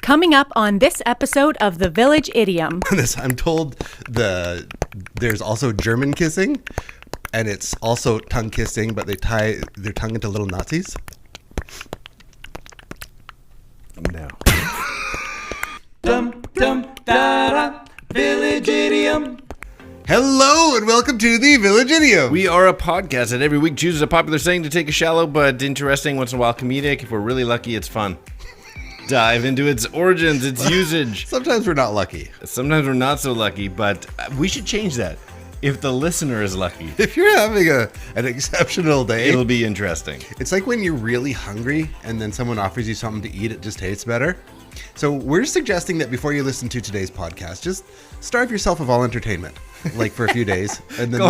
Coming up on this episode of the Village Idiom. I'm told there's also German kissing, and it's also tongue kissing, but they tie their tongue into little Nazis. No. Dum dum da da, Village Idiom. Hello and welcome to the Village Idiom. We are a podcast that every week chooses a popular saying to take a shallow but interesting, once in a while comedic. If we're really lucky, it's fun. Dive into its origins, its usage. Sometimes we're not lucky. Sometimes we're not so lucky, but we should change that. If the listener is lucky, If you're having an exceptional day, it'll be interesting. it's like when you're really hungry and then someone offers you something to eat, it just tastes better. So we're suggesting that before you listen to today's podcast, just starve yourself of all entertainment, like for a few days. And then Go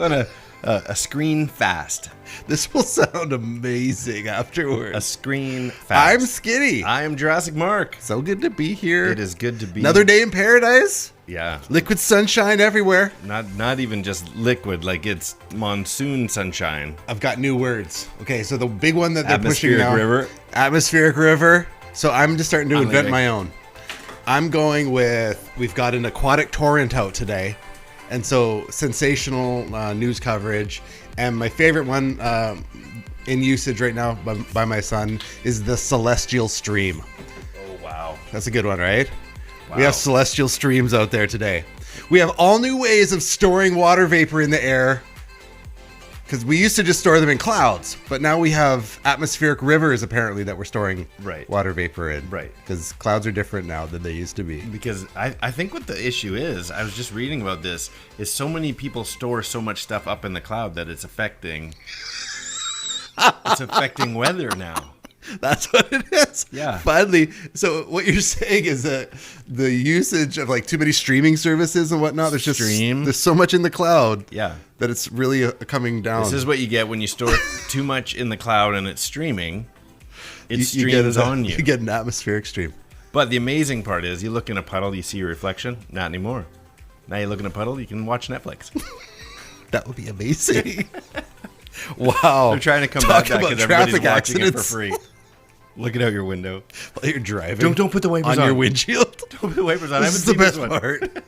on a screen fast. this will sound amazing afterwards. A screen fast. I'm Skinny. I am Jurassic Mark. So good to be here. It is good to be. Another day in paradise. Yeah. Liquid sunshine everywhere. Not even just liquid, like it's monsoon sunshine. I've got new words. Okay, so the big one that they're pushing Atmospheric now. river. Atmospheric river. So I'm just starting to invent leaving. my own. I'm going with, we've got an aquatic torrent out today. And so sensational news coverage. And my favorite one in usage right now by my son is the celestial stream. Oh, wow. That's a good one, right? Wow. We have celestial streams out there today. We have all new ways of storing water vapor in the air. Because we used to just store them in clouds, but now we have atmospheric rivers apparently that we're storing water vapor in. Right. Because clouds are different now than they used to be. Because I think what the issue is, I was just reading about this, is so many people store so much stuff up in the cloud that it's affecting weather now. That's what it is. Yeah. Finally, so what you're saying is that the usage of like too many streaming services and whatnot, there's so much in the cloud. Yeah. That it's really coming down. This is what you get when you store too much in the cloud and it's streaming. It You streams on you. You get an atmospheric stream. But the amazing part is you look in a puddle, you see your reflection. Not anymore. Now you look in a puddle, you can watch Netflix. That would be amazing. Wow. They're trying to come Talk back about because everybody's traffic watching it for accidents. free. Looking out your window. While you're driving. Don't put the wipers on on. your windshield. Don't put the wipers on. This is the best part.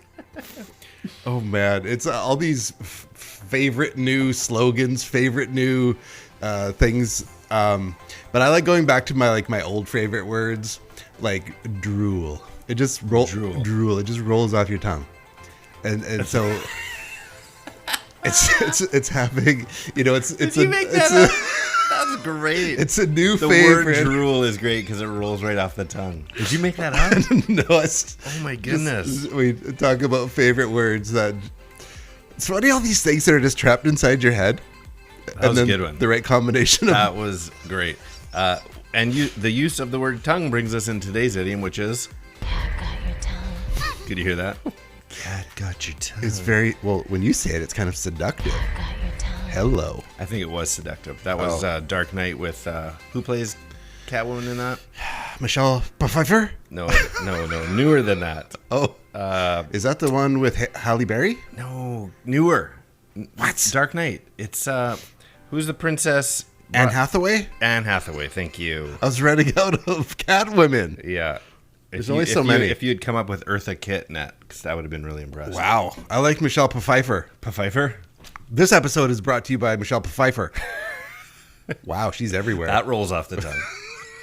Oh man, it's all these favorite new slogans, favorite new things. But I like going back to my old favorite words, like drool. It just drool. It just rolls off your tongue, and so it's having, That's great. It's a new the favorite. word drool is great because it rolls right off the tongue. Did you make that up? No, Oh my goodness. we talk about favorite words that. It's funny all these things that are just trapped inside your head. That was a good one. The right combination of. That was great. And the use of the word tongue brings us in today's idiom, which is Cat.Got.Your.Tongue. Could you hear that? Cat.Got.Your.Tongue. It's very well when you say it. It's kind of seductive. Cat.Got.Your.Tongue. Hello, I think it was seductive. That was Dark Knight with who plays Catwoman in that? Michelle Pfeiffer. No, newer than that. Oh, is that the one with Halle Berry? No, newer. What? Dark Knight. It's who's the princess? Anne Hathaway. Anne Hathaway. Thank you. I was running out of Catwomen. Yeah. There's only so many. If you had come up with Eartha Kitt next, that would have been really impressive. Wow, I like Michelle Pfeiffer. Pfeiffer? This episode is brought to you by Michelle Pfeiffer. Wow, she's everywhere. That rolls off the tongue.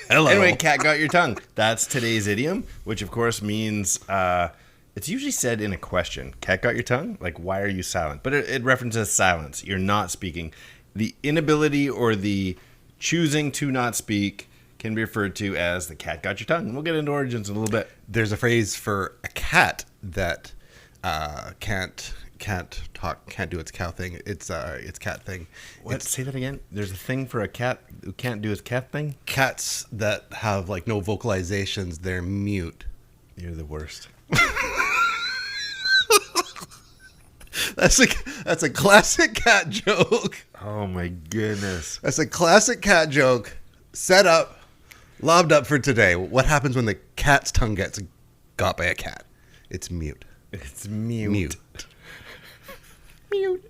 Hello. Anyway, cat got your tongue. That's today's idiom, which of course means it's usually said in a question. Cat got your tongue? Like, why are you silent? But it references silence. You're not speaking. The inability or the choosing to not speak can be referred to as the cat got your tongue. We'll get into origins in a little bit. There's a phrase for a cat that can't talk, can't do its cow thing. It's cat thing. What? Say that again. There's a thing for a cat who can't do his cat thing? Cats that have like no vocalizations, they're mute. You're the worst. That's a classic cat joke. Oh my goodness. That's a classic cat joke set up, lobbed up for today. What happens when the cat's tongue gets got by a cat? It's mute. It's mute. Mute.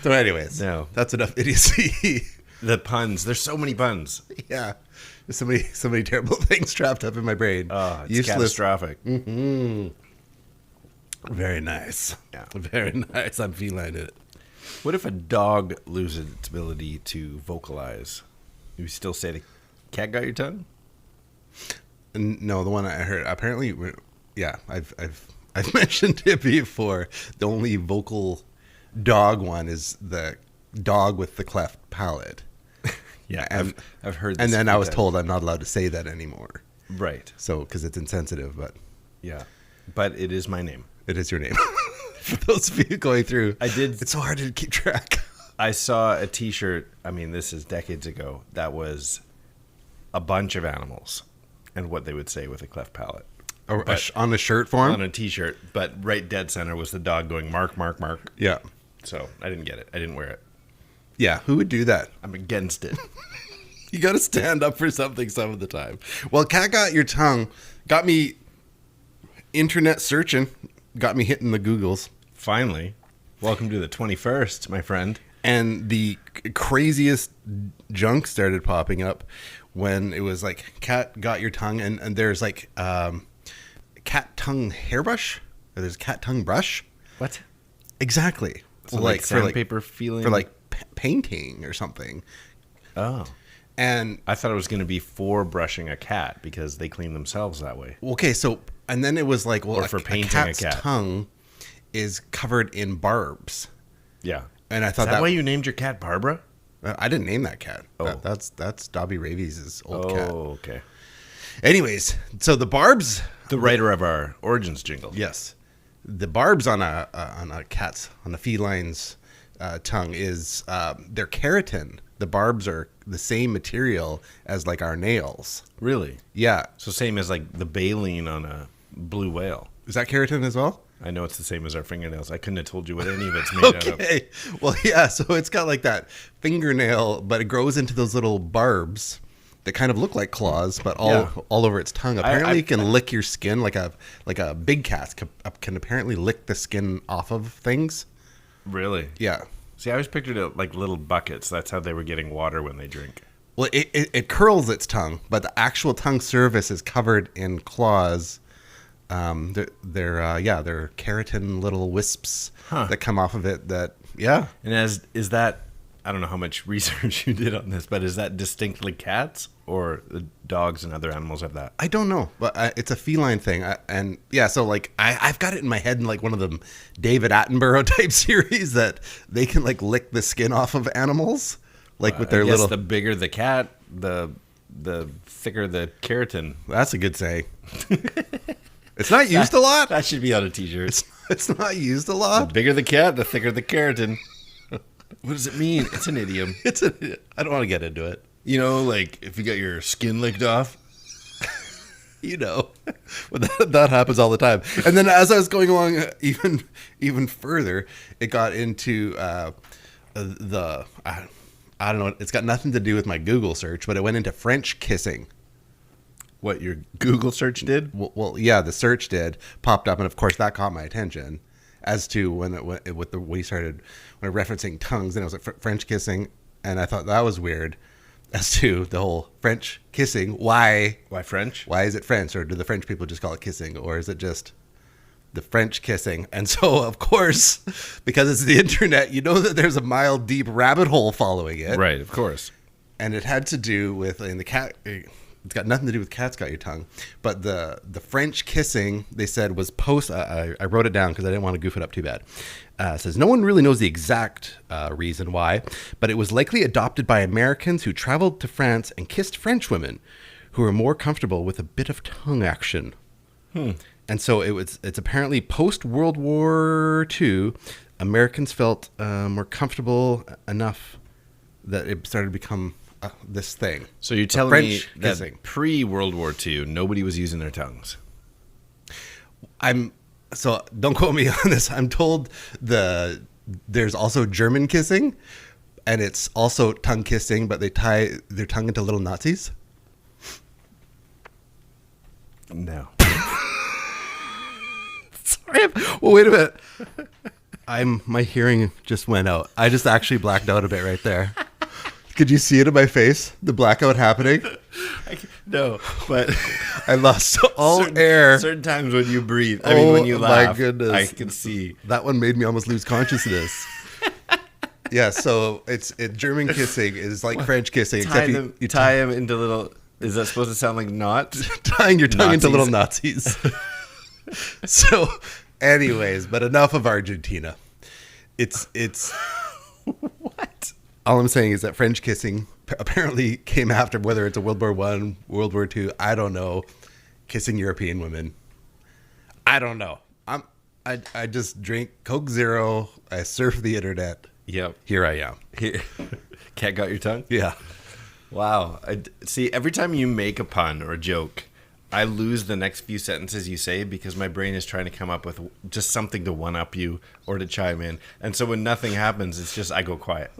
So anyways, No. that's enough idiocy. The puns. There's so many puns. Yeah. So many terrible things trapped up in my brain. Oh, it's catastrophic. Very nice. Yeah. Very nice. I'm feeling it. What if a dog loses its ability to vocalize? You still say the cat got your tongue? No, the one I heard. Apparently, yeah, I've mentioned it before. The only vocal dog one is the dog with the cleft palate. Yeah, and, I've heard. And this then I was times. told I'm not allowed to say that anymore. Right. So because it's insensitive, but Yeah, but it is my name. it is your name. For those of you going through, I did. It's so hard to keep track. I saw a T-shirt. I mean, this is decades ago. That was a bunch of animals and what they would say with a cleft palate On a shirt form. on a T-shirt. But right dead center was the dog going mark, mark, mark. Yeah, So I didn't get it. I didn't wear it. yeah. Who would do that? I'm against it. You got to stand up for something some of the time. Well, Cat Got Your Tongue got me internet searching, got me hitting the Googles. Finally, welcome to the 21st, my friend. And the craziest junk started popping up when it was like Cat Got Your Tongue. And there's like cat tongue hairbrush. Or there's cat tongue brush. What? Exactly. So like sandpaper feeling? For like painting or something. Oh. And I thought it was going to be for brushing a cat because they clean themselves that way. okay, so and then it was like, well, Or for painting a cat's cat. tongue is covered in barbs, Yeah. and I Is thought that why you named your cat Barbara? I didn't name that cat. Oh. That's Dobby Ravies' old cat. Oh, okay. Anyways, so the barbs, The writer of our Origins jingle. yes, the barbs on a feline's tongue is they're keratin. The barbs are the same material as like our nails. Really? Yeah, So same as like the baleen on a blue whale. is that keratin as well? I know it's the same as our fingernails. I couldn't have told you what any of it's made out of. Okay. Well, yeah. So it's got like that fingernail, but it grows into those little barbs that kind of look like claws, but all over its tongue. Apparently, it can lick your skin like a big cat can apparently lick the skin off of things. Really? Yeah. See, I always pictured it like little buckets. That's how they were getting water when they drink. Well, it curls its tongue, but the actual tongue surface is covered in claws. They're keratin little wisps that come off of it. And is that, I don't know how much research you did on this, but is that distinctly cats or the dogs and other animals have that? I don't know, but it's a feline thing, so like I've got it in my head in like one of them David Attenborough type series that they can like lick the skin off of animals, like with their I guess little. the bigger the cat, the thicker the keratin. That's a good saying. It's not used a lot. That should be on a T-shirt. It's not used a The lot. bigger the cat, the thicker the keratin. What does it mean? It's an idiom. I don't want to get into it. You know, like if you got your skin licked off. You know, but that happens all the time. And then as I was going along, even further, it got into I don't know. It's got nothing to do with my Google search, but it went into French kissing. What your Google search did? Well, yeah, the search popped up, and of course that caught my attention. As to when we started referencing tongues, and it was like French kissing, and I thought that was weird. As to the whole French kissing, why French? Why is it French, or do the French people just call it kissing, or is it just the French kissing? And so, of course, because it's the internet, you know that there's a mile deep rabbit hole following it, Right, of course. and it had to do with in the cat. It's got nothing to do with Cat's Got Your Tongue, but the French kissing, they said, was post. I wrote it down because I didn't want to goof it up too bad. It says no one really knows the exact reason why, but it was likely adopted by Americans who traveled to France and kissed French women, who were more comfortable with a bit of tongue action. And so it's apparently post World War II, Americans felt more comfortable enough that it started to become this thing. So you're telling me French that kissing. pre-World War II, nobody was using their tongues? So don't quote me on this. I'm told there's also German kissing, and it's also tongue kissing, but they tie their tongue into little Nazis. No. Sorry. Well, wait a minute. My hearing just went out. I just actually blacked out a bit right there. Could you see it in my face? The blackout happening? No, but I lost all air. Certain times when you breathe, I mean, when you my laugh, goodness. I can see. That one made me almost lose consciousness. Yeah, so German kissing is like French kissing, except you tie them into little. Is that supposed to sound like knots? tying your tongue into Nazis. little Nazis. So, anyways, but enough of Argentina. It's What? all I'm saying is that French kissing apparently came after, whether it's a World War I, World War II, I don't know, kissing European women. I don't know. I just drink Coke Zero. I surf the internet. Yep. Here I am. Cat got your tongue? Yeah. Wow. See, every time you make a pun or a joke, I lose the next few sentences you say because my brain is trying to come up with just something to one-up you or to chime in. And so when nothing happens, it's just I go quiet.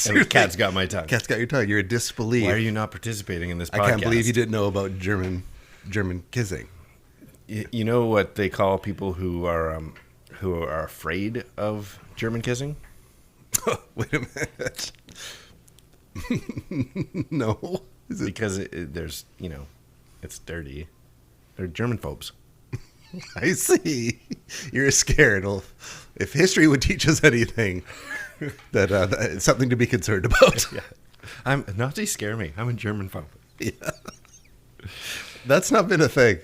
And Cat's got my tongue. Cat's got your tongue. You're a disbelief. Why are you not participating in this podcast? I can't believe you didn't know about German kissing. You know what they call people who are afraid of German kissing? Wait a minute. No. Is it? Because there's, it's dirty. They're German-phobes. I see. You're scared. Well, if history would teach us anything, that it's something to be concerned about. Yeah. Nazis scare me. I'm a German-phobe. Yeah. That's not been a thing.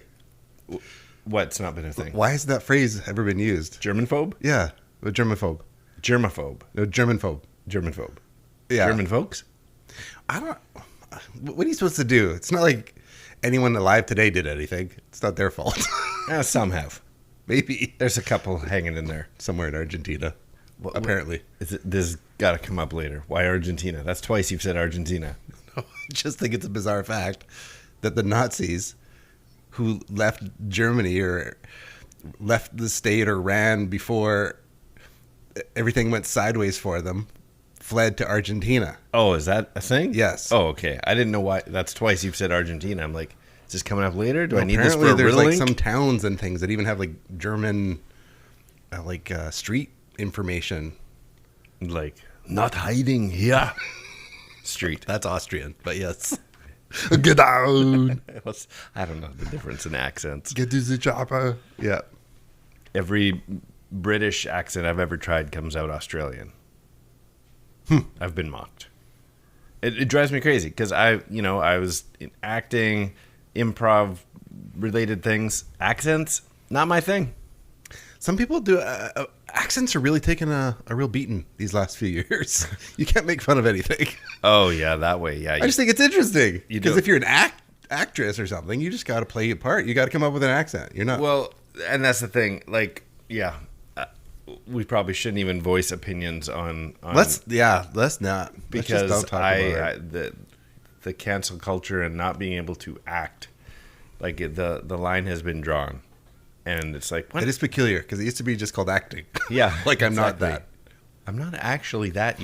What's not been a thing? Why has that phrase ever been used? German-phobe? Yeah, a Germaphobe. Germaphobe. No, Germanphobe. German-phobe. Yeah. German folks? I don't. What are you supposed to do? It's not like anyone alive today did anything. It's not their fault. Some have. Maybe There's a couple hanging in there. somewhere in Argentina. Apparently. This got to come up later. Why Argentina? That's twice you've said Argentina. I just think it's a bizarre fact that the Nazis who left Germany or left the state or ran before everything went sideways for them fled to Argentina. Oh, is that a thing? Yes. Oh, okay. I didn't know why. That's twice you've said Argentina. I'm like, is this coming up later? Do I need this for a there's riddle like link? some towns and things that even have like German street information. Like, not hiding here. Street. That's Austrian, but yes. Get down. I don't know the difference in accents. Get to the chopper. Yeah. Every British accent I've ever tried comes out Australian. I've been mocked. It drives me crazy because I was in acting, improv related things. Accents, not my thing. Some people do. Accents are really taking a real beating these last few years. You can't make fun of anything. Oh yeah, that way. Yeah, I just think it's interesting You because do. if you're an actress or something, you just got to play your part. You got to come up with an accent. You're not. well, and that's the thing. Like, yeah, we probably shouldn't even voice opinions on let's not. Let's just because don't talk about it. the cancel culture and not being able to act, like the line has been drawn, and it's like what? It is peculiar because it used to be just called acting. Yeah, like I'm not exactly. that. I'm not actually that,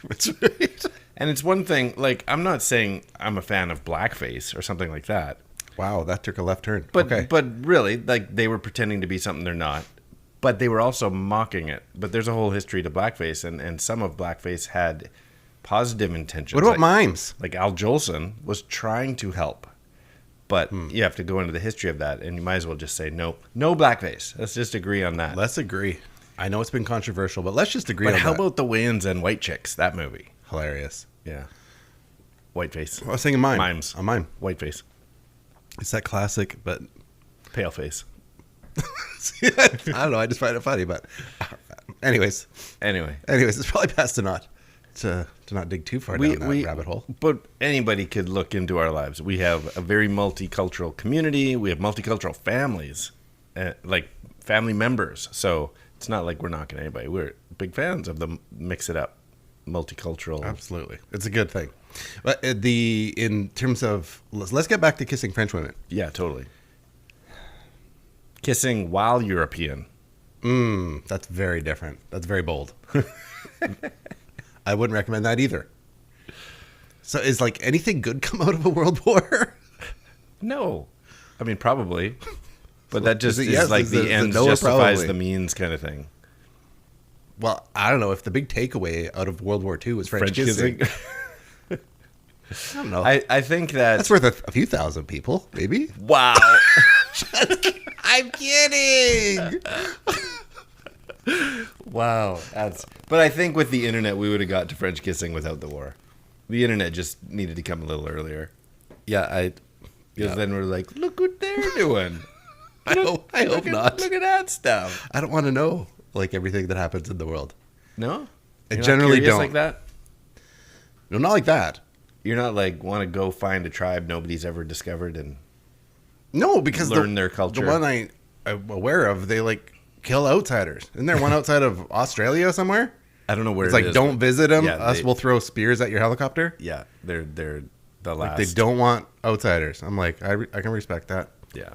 That's right. And it's one thing, like, I'm not saying I'm a fan of blackface or something like that. Wow, that took a left turn. But okay. but really, like, they were pretending to be something they're not. But they were also mocking it. But there's a whole history to blackface, and some of blackface had positive intentions. What about like, mimes? Like Al Jolson was trying to help. But you have to go into the history of that, and you might as well just say, no blackface. Let's just agree on that. Let's agree. I know it's been controversial, but let's just agree But on how that. about the Wayans and White Chicks, that movie? Hilarious. Yeah. Whiteface. I was thinking mime. Mimes. A mime. Whiteface. It's that classic, but Paleface. I don't know. I just find it funny, but anyways, Anyway. it's probably best to not dig too far down that rabbit hole. But anybody could look into our lives. We have a very multicultural community. We have multicultural families, like family members. So it's not like we're knocking anybody. We're big fans of the mix it up, multicultural. Absolutely, it's a good thing. But in terms of let's get back to kissing French women. Yeah, totally. Kissing while European. That's very different. That's very bold. I wouldn't recommend that either. So is like anything good come out of a world war? No. I mean, probably. But that just Is is it yes? like Is the it end no or justifies probably? the means kind of thing. Well, I don't know if the big takeaway out of World War II was French kissing. I don't know. I think That's worth a few thousand people, maybe. wow. I'm kidding. Wow. But I think with the internet, we would have got to French kissing without the war. The internet just needed to come a little earlier. Yeah, Because then we're like, look what they're doing. I hope not. Look at that stuff. I don't want to know like everything that happens in the world. No? I You're not generally curious don't. like that? No, not like that. You're not like want to go find a tribe nobody's ever discovered and No, because learn their culture. The one I'm aware of, they like kill outsiders. Isn't there one outside of Australia somewhere? I don't know where It's it like is, don't but- visit them. Yeah, Us will throw spears at your helicopter. Yeah, they're the last. Like they don't want outsiders. I'm like I can respect that. Yeah.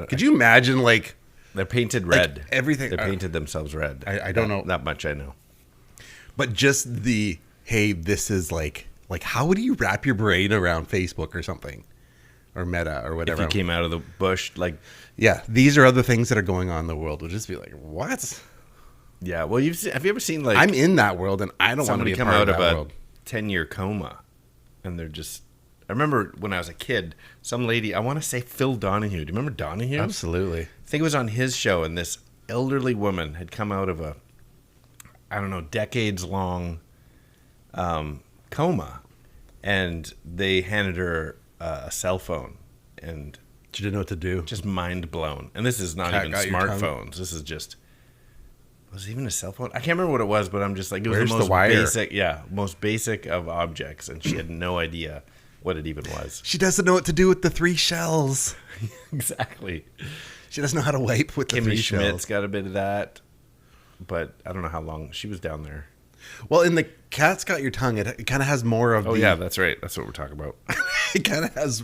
Could you imagine like They're painted red. everything- They painted themselves red. I don't know. That much I know. But just the hey, this is like how would you wrap your brain around Facebook or something, or Meta or If whatever? you came out of the bush, like, Yeah, these are other things that are going on in the world. We'll just be like, what? yeah. Well, have you ever seen like I'm in that world, and I don't want to somebody be a come part out of of that a world. 10-year coma, and they're just. I remember when I was a kid, some lady. I want to say Phil Donahue. Do you remember Donahue? Absolutely. I think it was on his show, and this elderly woman had come out of a, I don't know, decades-long coma, and they handed her a cell phone, and She didn't know what to do. just mind blown. And this is not even Cat.Got.Your.Tongue. smartphones. This is just, was it even a cell phone? I can't remember what it was, but I'm just like, it was Where's the the most wire? basic, most basic of objects, and she had no idea what it even was. She doesn't know what to do with the 3 shells. Exactly. She doesn't know how to wipe with the Kimmy 3 Schmidt's shells. got a bit of that, but I don't know how long she was down there. Well, in the Cat's Got Your Tongue, it kind of has more of Oh the... yeah, that's right. That's what we're talking about. It kind of has,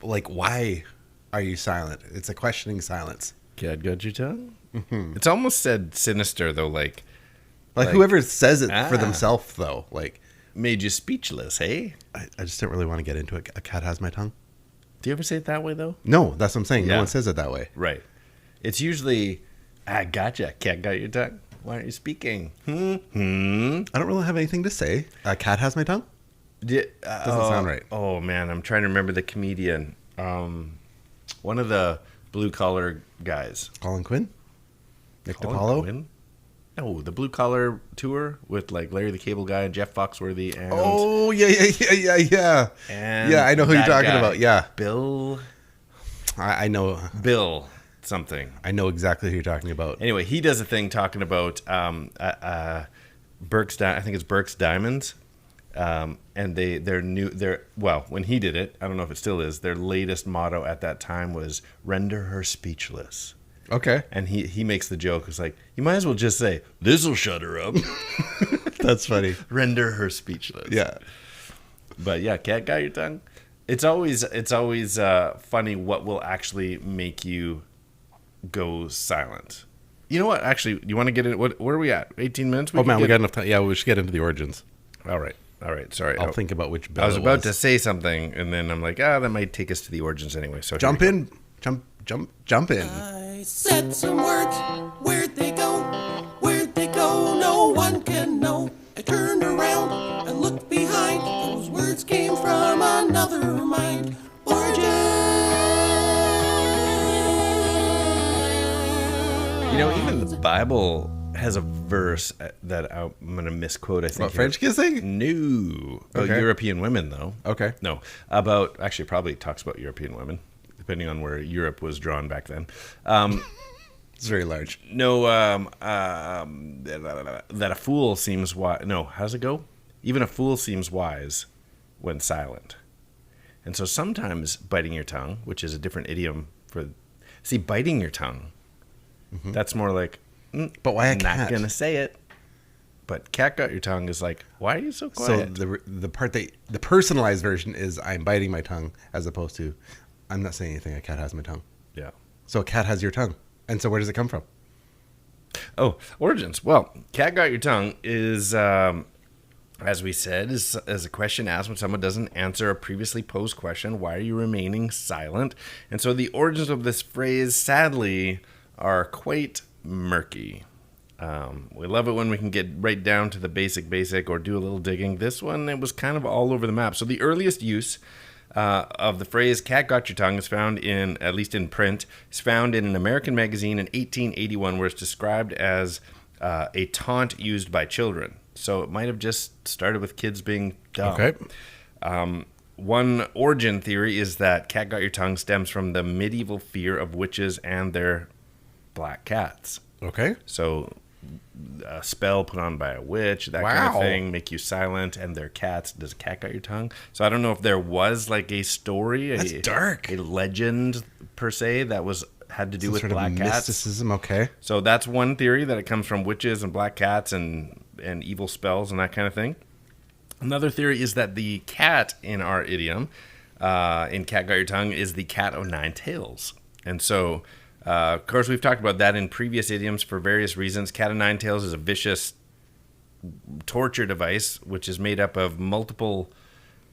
like, why are you silent? It's a questioning silence. Cat.Got.Your.Tongue? Mm-hmm. It's almost said sinister though, like Whoever says it for Ah. themselves, though, like, made you speechless, hey? I just don't really want to get into it. A cat has my tongue. Do you ever say it that way though? No, that's what I'm saying. Yeah. No one says it that way. Right. It's usually, I gotcha. Cat got your tongue. Why aren't you speaking? I don't really have anything to say. A cat has my tongue? Doesn't sound right. Oh man, I'm trying to remember the comedian. One of the blue collar guys. Colin Quinn? Nick Colin DiPaolo? Quinn? No, the blue collar tour with like Larry the Cable Guy and Jeff Foxworthy and Oh, yeah. and Yeah, I know who you're that talking guy. about. Yeah. Bill I know something. I know exactly who you're talking about. Anyway, he does a thing talking about Burke's. I think it's Burke's Diamonds, and when he did it, I don't know if it still is. Their latest motto at that time was "Render her speechless." Okay. And he makes the joke. It's like you might as well just say, "This'll shut her up." That's funny. Render her speechless. Yeah. But yeah, Cat Got Your Tongue. It's always funny what will actually make you go silent. You know what? Actually, you want to get in? Where are we at? 18 minutes? We got enough time. Yeah, we should get into the origins. All right. Sorry. I'll think about which bell I was it about to say something, and then I'm like, that might take us to the origins anyway. So Jump here we in. Jump in. I said some words, where'd they go? Where'd they go? No one can know. I turned around and looked behind. Those words came from another mind. Origin. You know, even the Bible has a verse that I'm going to misquote, I think. What, French kissing? No. About Okay. European women, though. Okay. No. Actually, probably talks about European women, depending on where Europe was drawn back then. It's very large. No, that a fool seems wise. No, how's it go? Even a fool seems wise when silent. And so sometimes biting your tongue, which is a different idiom for... See, biting your tongue, that's more like... But why a not cat? gonna say it. But Cat Got Your Tongue is like, why are you so quiet? So the part the personalized version is I'm biting my tongue as opposed to I'm not saying anything. A cat has my tongue. Yeah. So a cat has your tongue. And so where does it come from? Oh, origins. Well, Cat Got Your Tongue is, as we said, is a question asked when someone doesn't answer a previously posed question. Why are you remaining silent? And so the origins of this phrase, sadly, are quite murky. We love it when we can get right down to the basic or do a little digging. This one, it was kind of all over the map. So the earliest use of the phrase "cat got your tongue" is found in, at least in print, is found in an American magazine in 1881, where it's described as a taunt used by children. So it might have just started with kids being dumb. Okay. One origin theory is that "cat got your tongue" stems from the medieval fear of witches and their black cats. Okay. So a spell put on by a witch, that kind of thing, make you silent, and their cats. Does a cat got your tongue? So I don't know if there was like a story, That's dark. a legend per se that had to do with sort black of cats. mysticism. Okay. So that's one theory, that it comes from witches and black cats and evil spells and that kind of thing. Another theory is that the cat in our idiom, in "Cat Got Your Tongue," is the cat o' nine tails. And so, of course, we've talked about that in previous idioms for various reasons. Cat o' nine tails is a vicious torture device, which is made up of multiple,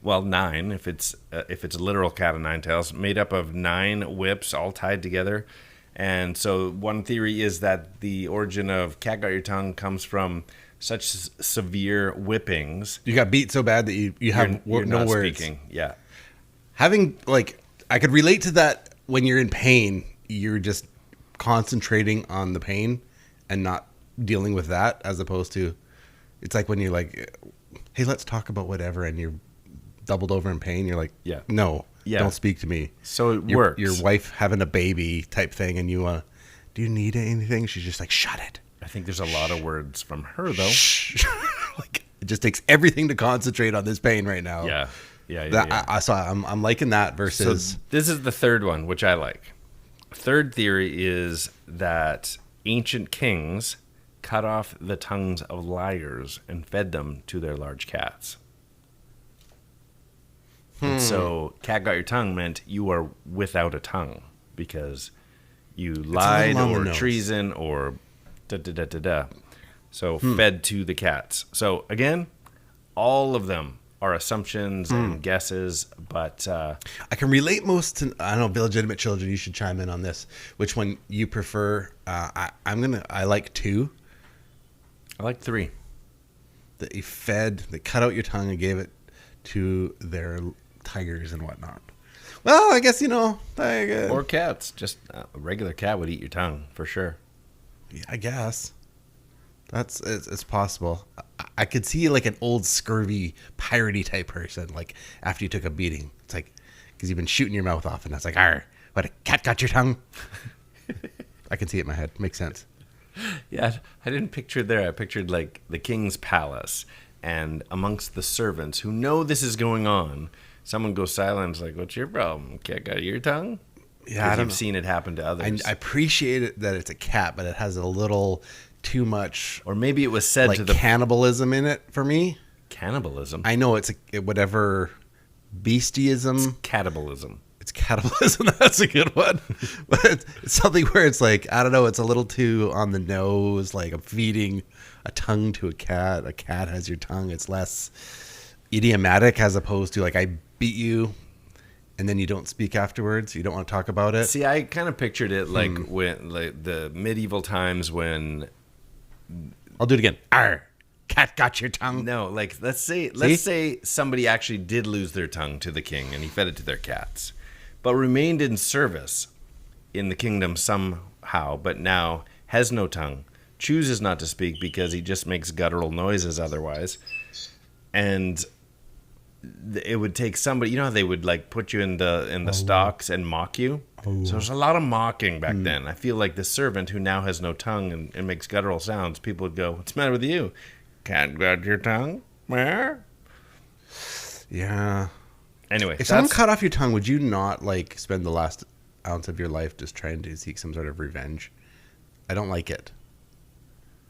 well, 9, if it's a literal cat o' nine tails, made up of 9 whips all tied together. And so one theory is that the origin of "Cat Got Your Tongue" comes from such severe whippings. You got beat so bad that you have You're no not words. speaking. Yeah. Having, like, I could relate to that. When you're in pain, you're just concentrating on the pain and not dealing with that, as opposed to, it's like when you're like, hey, let's talk about whatever, and you're doubled over in pain. You're like, Yeah. no, Yeah. don't speak to me. So it works. Your wife having a baby type thing, and you want to, do you need anything? She's just like, shut it. I think there's a lot of words from her, though. Shh. Like, it just takes everything to concentrate on this pain right now. Yeah. Yeah. So I'm liking that versus. So this is the third one, which I like. Third theory is that ancient kings cut off the tongues of liars and fed them to their large cats. And so "cat got your tongue" meant you are without a tongue because you lied on the or nose. treason or da-da-da-da-da. So fed to the cats. So again, all of them are assumptions and guesses, but I can relate most to, I don't know, Village Idiom children, you should chime in on this. Which one you prefer? I like 2. I like 3. That you fed, they cut out your tongue and gave it to their tigers and whatnot. Well, I guess, Or cats. Just a regular cat would eat your tongue, for sure. yeah, I guess. It's possible. I could see like an old scurvy piratey type person, like after you took a beating. It's like, because you've been shooting your mouth off, and that's like, "Arr, what, a cat got your tongue?" I can see it in my head. Makes sense. Yeah, I didn't picture it there. I pictured like the king's palace, and amongst the servants who know this is going on, someone goes silent. It's like, "What's your problem? Cat got your tongue?" Yeah, I don't You've seen it happen to I others. appreciate it that it's a cat, but it has a little too much Or maybe it was said like to the cannibalism in it for me. cannibalism. I know it's whatever bestiism. Cannibalism. It's cannibalism. That's a good one. But it's something where it's like, I don't know, it's a little too on the nose. Like, I'm feeding a tongue to a cat. A cat has your tongue. It's less idiomatic as opposed to like, I beat you and then you don't speak afterwards. You don't want to talk about it. See, I kind of pictured it like when like the medieval times when I'll do it again. Arr, cat got your tongue. no, like let's say somebody actually did lose their tongue to the king and he fed it to their cats, but remained in service in the kingdom somehow, but now has no tongue, chooses not to speak because he just makes guttural noises otherwise, and it would take somebody, how they would like put you in the stocks and mock you. So there's a lot of mocking back then. I feel like the servant who now has no tongue and makes guttural sounds, people would go, "What's the matter with you? Cat got your tongue?" Where? Yeah. Anyway, If someone cut off your tongue, would you not like spend the last ounce of your life just trying to seek some sort of revenge? I don't like it.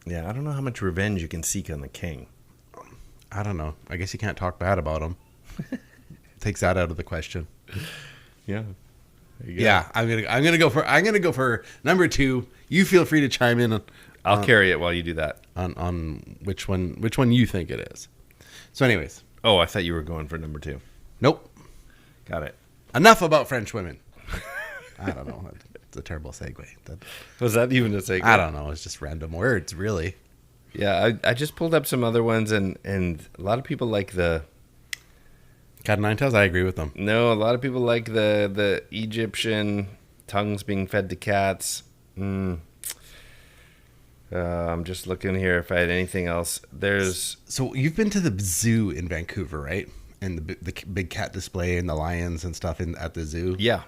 yeah, I don't know how much revenge you can seek on the king. I don't know. I guess you can't talk bad about him. Takes that out of the question. Yeah. Yeah, I'm gonna go for number 2. You feel free to chime in I'll carry it while you do that. on which one you think it is. So, anyways, Oh, I thought you were going for number 2. nope. Got it. Enough about French women. I don't know. It's a terrible segue. Was that even a segue? I don't know. It's just random words, really. Yeah, I just pulled up some other ones, and a lot of people like the... Cat of nine tails, I agree with them. No, a lot of people like the Egyptian tongues being fed to cats. I'm just looking here if I had anything else. So you've been to the zoo in Vancouver, right? And the big cat display and the lions and stuff at the zoo. Yeah.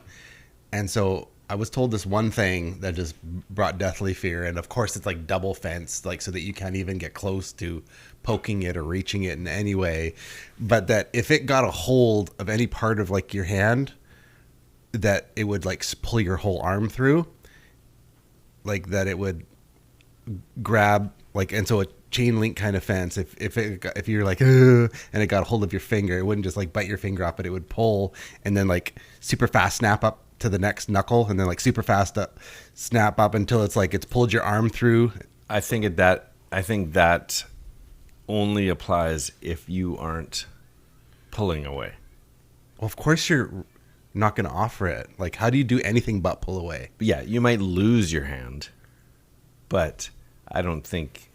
And so I was told this one thing that just brought deathly fear. And of course it's like double fenced, like so that you can't even get close to poking it or reaching it in any way. But that if it got a hold of any part of like your hand, that it would like pull your whole arm through. Like that it would grab like, and so a chain link kind of fence, if you're like, and it got a hold of your finger, it wouldn't just like bite your finger off, but it would pull and then like super fast snap up to the next knuckle and then like super fast snap up until it's like it's pulled your arm through. I think that only applies if you aren't pulling away. Well, of course you're not going to offer it. Like, how do you do anything but pull away? Yeah, you might lose your hand, but I don't think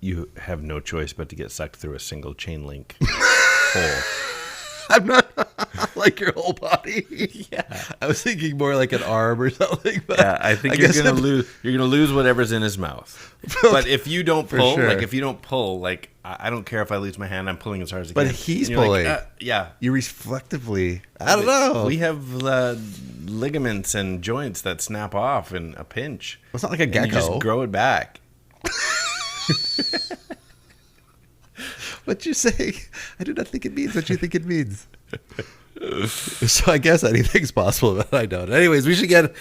you have no choice but to get sucked through a single chain link hole. I'm not like your whole body. Yeah, I was thinking more like an arm or something. But yeah, I think you're gonna lose. You're gonna lose whatever's in his mouth. But if you don't pull, sure. like if you don't pull, like I don't care if I lose my hand. I'm pulling as hard as I can. But he's And you're pulling. Like, yeah, You reflectively. I don't know. We have ligaments and joints that snap off in a pinch. It's not like a gecko. And you just grow it back. What you say? I do not think it means what you think it means. So I guess anything's possible, but I don't. Anyways, we should get.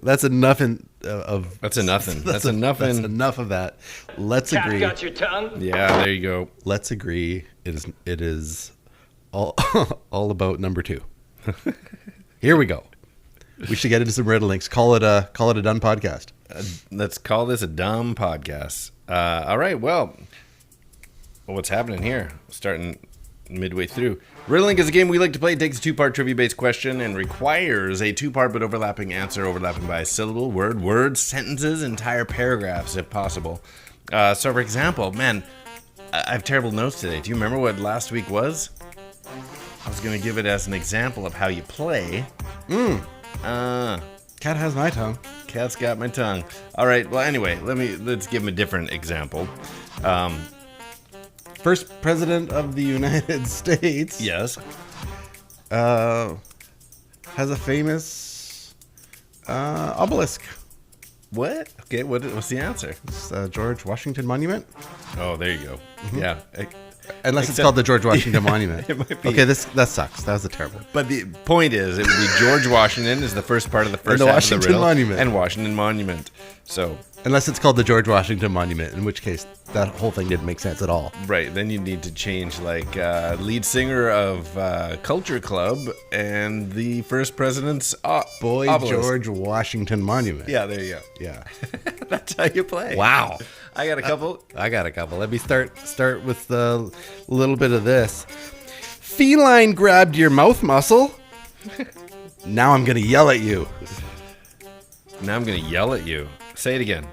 That's enough of. That's a nothing. That's enough. That's enough of that. Let's agree. Cat got your tongue? Yeah, there you go. Let's agree. It is all all about number 2. Here we go. We should get into some riddlings. Call it a done podcast. Let's call this a dumb podcast. All right. Well, what's happening here? Starting midway through. Riddling is a game we like to play. It takes a 2-part trivia-based question and requires a 2-part but overlapping answer, overlapping by a syllable, word, sentences, entire paragraphs if possible. So, for example, man, I have terrible notes today. Do you remember what last week was? I was going to give it as an example of how you play. Cat has my tongue. Cat's got my tongue. All right. Well, anyway, let's give him a different example. First president of the United States. Yes. Has a famous obelisk. What? Okay. What's the answer? It's George Washington Monument. Oh, there you go. Yeah. Unless it's called the George Washington Monument. It might be. Okay, that sucks. That was a terrible. But the point is, it would be George Washington is the first part of the first And the half of the Washington riddle, Monument. and Washington Monument. So, Unless it's called the George Washington Monument, in which case that whole thing didn't make sense at all. right, then you need to change like lead singer of Culture Club and the first president's Boy, obelisk. George Washington Monument. Yeah, there you go. Yeah. That's how you play. Wow. I got a couple. I got a couple. Let me start with a little bit of this. Feline grabbed your mouth muscle. Now I'm going to yell at you. Now I'm going to yell at you. Say it again.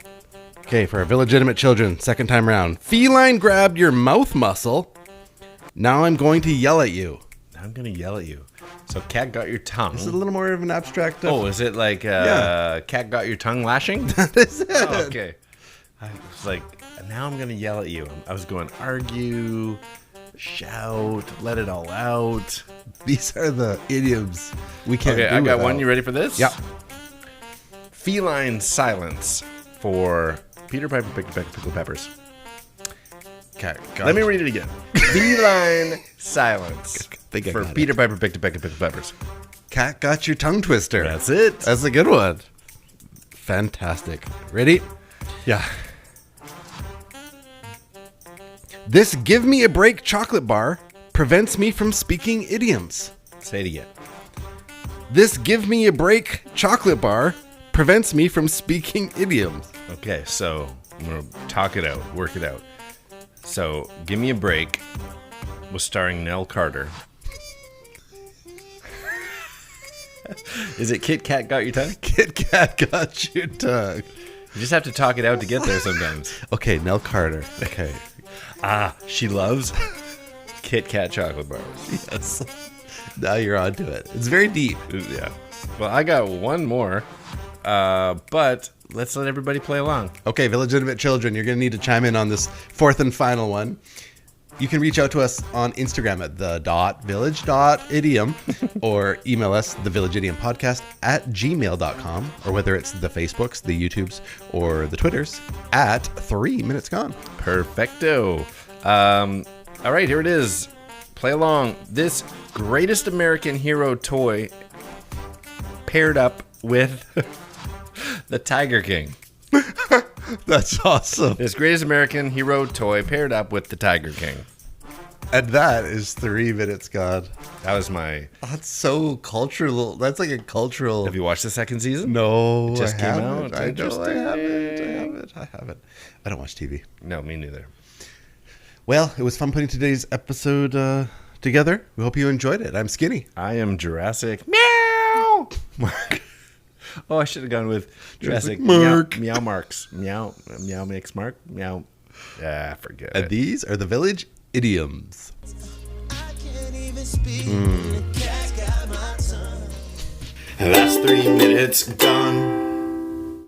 Okay, for our Village Idiom children, second time round. Feline grabbed your mouth muscle. Now I'm going to yell at you. Now I'm going to yell at you. So, cat got your tongue. This is a little more of an abstract. Oh, is it like Yeah. cat got your tongue lashing? That is it. Oh, okay. I was like, now I'm going to yell at you. I was going argue, shout, let it all out. These are the idioms we can't Okay, do I got without. one. You ready for this? Yeah. Feline silence for Peter Piper picked a peck of pickled peppers. Okay, Let me read it again. Feline silence Think I for got it. Peter Piper picked a peck of pickled peppers. Cat got your tongue twister. That's it. That's a good one. Fantastic. Ready? Yeah. This give me a break chocolate bar prevents me from speaking idioms. Say it again. This give me a break chocolate bar prevents me from speaking idioms. Okay, so I'm going to talk it out, work it out. So, Give Me a Break was starring Nell Carter. Is it Kit Kat got your tongue? Kit Kat got your tongue. You just have to talk it out to get there sometimes. Okay, Nell Carter. Okay. She loves Kit Kat chocolate bars. Yes. Now you're onto it. It's very deep. Yeah. Well, I got one more, but let's let everybody play along. Okay, Village children, you're going to need to chime in on this fourth and final one. You can reach out to us on Instagram at the.village.idiom or email us thevillageidiompodcast at gmail.com, or whether it's the Facebooks, the YouTubes, or the Twitters at 3 Minutes Gone. Perfecto. All right, here it is. Play along. This greatest American hero toy paired up with the Tiger King. That's awesome. This greatest American hero toy paired up with the Tiger King. And that is 3 Minutes Gone. That was my... That's so cultural. That's like a cultural... Have you watched the second season? No, It just I came haven't. out. I know I Interesting. haven't. I don't watch TV. No, me neither. Well, it was fun putting today's episode together. We hope you enjoyed it. I'm Skinny. I am Jurassic. Meow! Mark. Oh, I should have gone with Jurassic Mark. Meow Marks. Meow makes Mark. Meow. Forget And it. these are the Village Idioms. That's 3 minutes gone.